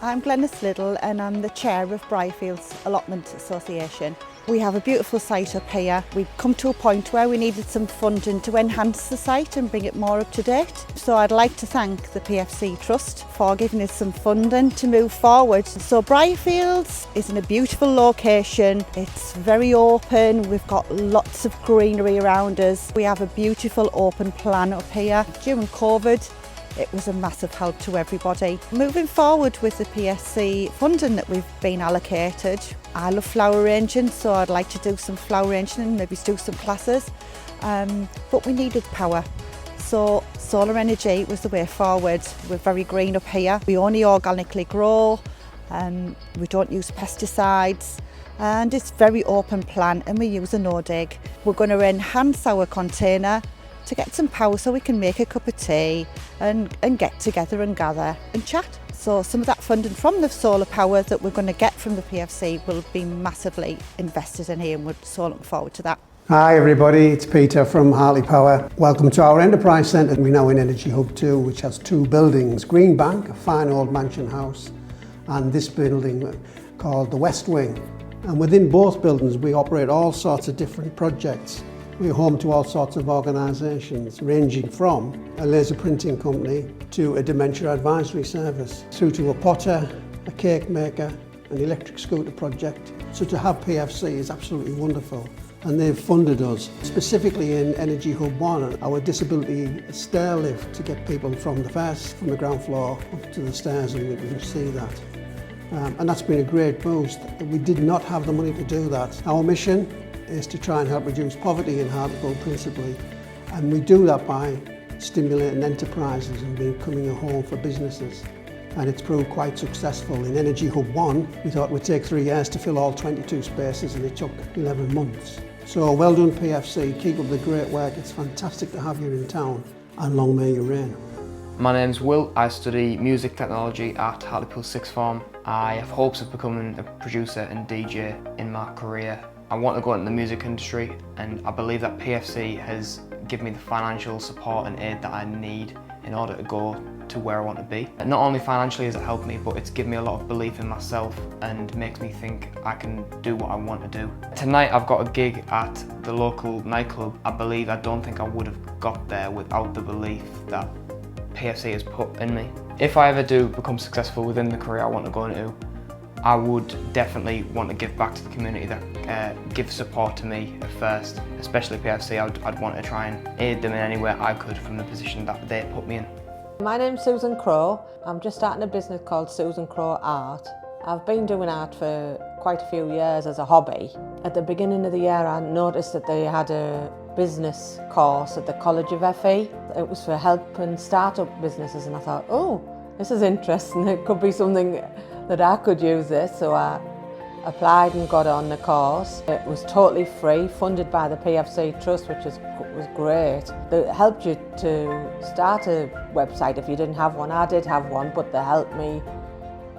I'm Glenys Liddle and I'm the chair of Briarfields Allotment Association. We have a beautiful site up here. We've come to a point where we needed some funding to enhance the site and bring it more up to date. So I'd like to thank the PFC Trust for giving us some funding to move forward. So Briarfields is in a beautiful location. It's very open. We've got lots of greenery around us. We have a beautiful open plan up here. During COVID, it was a massive help to everybody. Moving forward with the PSC funding that we've been allocated, I love flower arranging, so I'd like to do some flower arranging and maybe do some classes. But we needed power. So solar energy was the way forward. We're very green up here. We only organically grow, we don't use pesticides, and it's very open plan and we use a no-dig. We're going to enhance our container to get some power so we can make a cup of tea and get together and gather and chat. So some of that funding from the solar power that we're going to get from the PFC will be massively invested in here, and we're so looking forward to that. Hi everybody, it's Peter from Hartley Power. Welcome to our Enterprise Centre. We're now in Energy Hub 2, which has two buildings, Green Bank, a fine old mansion house, and this building called the West Wing. And within both buildings we operate all sorts of different projects. We're home to all sorts of organisations, ranging from a laser printing company to a dementia advisory service, through to a potter, a cake maker, an electric scooter project. So to have PFC is absolutely wonderful. And they've funded us, specifically in Energy Hub 1, our disability stair lift to get people from the ground floor up to the stairs, and we can see that. And that's been a great boost. We did not have the money to do that. Our mission is to try and help reduce poverty in Hartlepool principally, and we do that by stimulating enterprises and becoming a home for businesses, and it's proved quite successful. In Energy Hub 1 we thought it would take 3 years to fill all 22 spaces, and it took 11 months. So well done PFC, keep up the great work, it's fantastic to have you in town, and long may you reign. My name's Will, I study music technology at Hartlepool Sixth Form. I have hopes of becoming a producer and DJ in my career. I want to go into the music industry, and I believe that PFC has given me the financial support and aid that I need in order to go to where I want to be. And not only financially has it helped me, but it's given me a lot of belief in myself and makes me think I can do what I want to do. Tonight I've got a gig at the local nightclub. I don't think I would have got there without the belief that PFC has put in me. If I ever do become successful within the career I want to go into, I would definitely want to give back to the community that give support to me at first, especially PFC. I'd want to try and aid them in any way I could from the position that they put me in. My name's Susan Crow. I'm just starting a business called Susan Crow Art. I've been doing art for quite a few years as a hobby. At the beginning of the year I noticed that they had a business course at the College of FE. It was for helping start-up businesses, and I thought, oh, this is interesting, it could be something that I could use this, so I applied and got on the course. It was totally free, funded by the PFC Trust, which was great. They helped you to start a website if you didn't have one. I did have one, but they helped me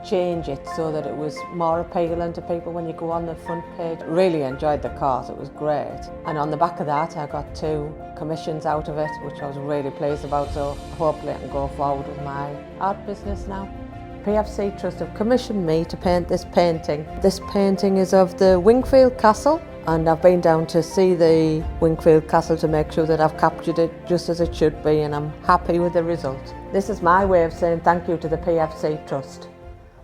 change it so that it was more appealing to people when you go on the front page. Really enjoyed the course, it was great. And on the back of that I got 2 commissions out of it, which I was really pleased about, so hopefully I can go forward with my art business now. PFC Trust have commissioned me to paint this painting. This painting is of the Wingfield Castle, and I've been down to see the Wingfield Castle to make sure that I've captured it just as it should be, and I'm happy with the result. This is my way of saying thank you to the PFC Trust.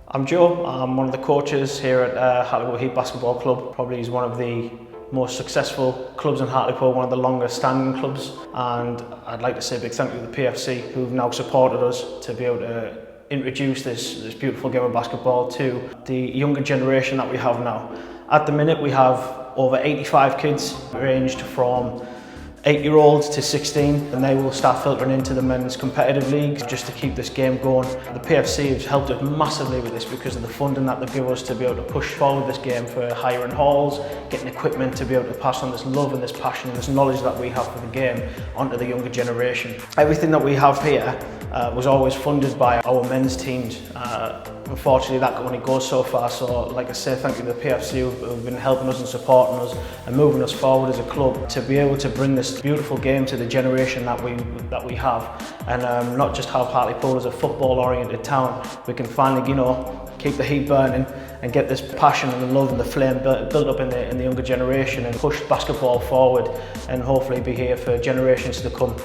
I'm Joe, I'm one of the coaches here at Hartlepool Heat Basketball Club. Probably is one of the most successful clubs in Hartlepool, one of the longest standing clubs, and I'd like to say a big thank you to the PFC who've now supported us to be able to introduce this beautiful game of basketball to the younger generation that we have now. At the minute we have over 85 kids ranged from 8-year-olds to 16, and they will start filtering into the men's competitive leagues just to keep this game going. The PFC has helped us massively with this because of the funding that they give us to be able to push forward this game for hiring halls, getting equipment to be able to pass on this love and this passion and this knowledge that we have for the game onto the younger generation. Everything that we have here was always funded by our men's teams. Unfortunately that only goes so far, so like I say, thank you to the PFC who've been helping us and supporting us and moving us forward as a club to be able to bring this beautiful game to the generation that we have, and not just have Hartlepool as a football oriented town. We can finally, keep the heat burning and get this passion and the love and the flame built up in the younger generation and push basketball forward and hopefully be here for generations to come.